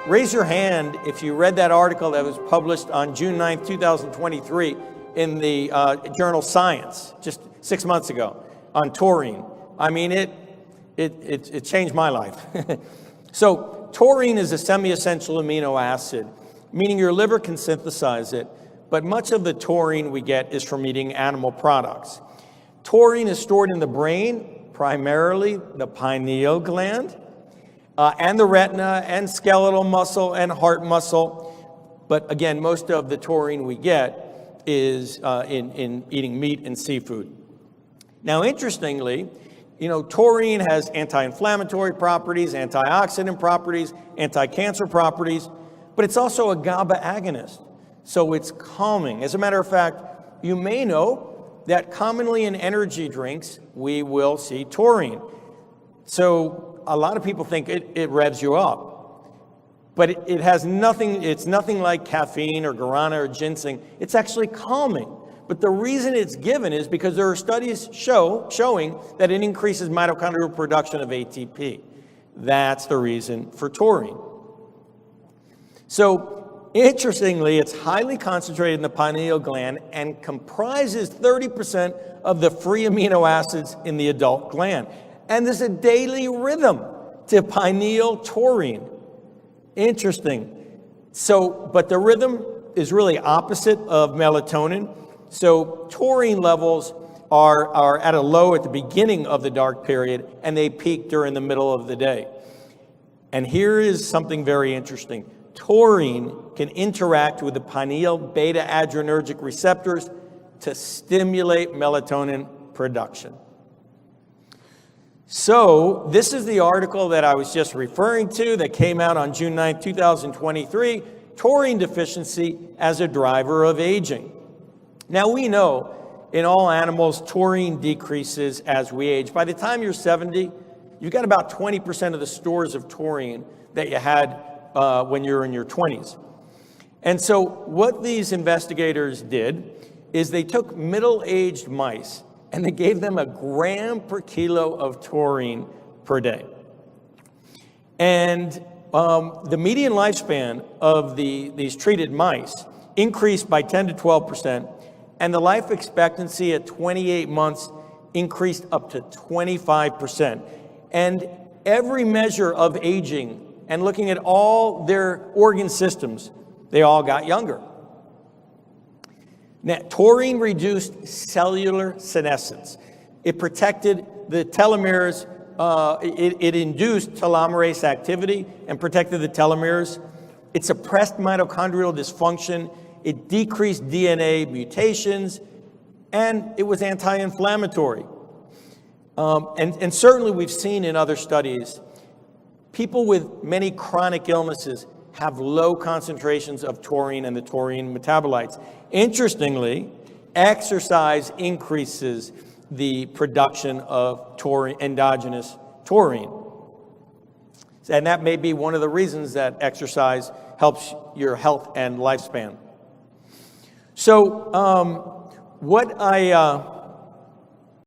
Raise your hand if you read that article that was published on June 9th, 2023 in the journal Science, just 6 months ago, on taurine. I mean, it changed my life. So taurine is a semi-essential amino acid, meaning your liver can synthesize it, but much of the taurine we get is from eating animal products. Taurine is stored in the brain, primarily the pineal gland, and the retina, and skeletal muscle, and heart muscle. But again, most of the taurine we get is in eating meat and seafood. Now, interestingly, taurine has anti-inflammatory properties, antioxidant properties, anti-cancer properties, but it's also a GABA agonist, so it's calming. As a matter of fact, you may know that commonly in energy drinks, we will see taurine. So a lot of people think it revs you up, but it has nothing, it's nothing like caffeine or guarana or ginseng. It's actually calming. But the reason it's given is because there are studies showing that it increases mitochondrial production of ATP. That's the reason for taurine. So interestingly, it's highly concentrated in the pineal gland and comprises 30% of the free amino acids in the adult gland. And there's a daily rhythm to pineal taurine. Interesting. But the rhythm is really opposite of melatonin. So taurine levels are at a low at the beginning of the dark period, and they peak during the middle of the day. And here is something very interesting. Taurine can interact with the pineal beta-adrenergic receptors to stimulate melatonin production. So this is the article that I was just referring to that came out on June 9, 2023, taurine deficiency as a driver of aging. Now we know in all animals, taurine decreases as we age. By the time you're 70, you've got about 20% of the stores of taurine that you had when you're in your 20s. And so what these investigators did is they took middle-aged mice and they gave them 1 gram per kilo of taurine per day. And the median lifespan of these treated mice increased by 10 to 12%, and the life expectancy at 28 months increased up to 25%. And every measure of aging and looking at all their organ systems, they all got younger. Now, taurine reduced cellular senescence. It protected the telomeres, it induced telomerase activity and protected the telomeres. It suppressed mitochondrial dysfunction. It decreased DNA mutations, and it was anti-inflammatory. And certainly we've seen in other studies, people with many chronic illnesses have low concentrations of taurine and the taurine metabolites. Interestingly, exercise increases the production of taurine, endogenous taurine. And that may be one of the reasons that exercise helps your health and lifespan. So what I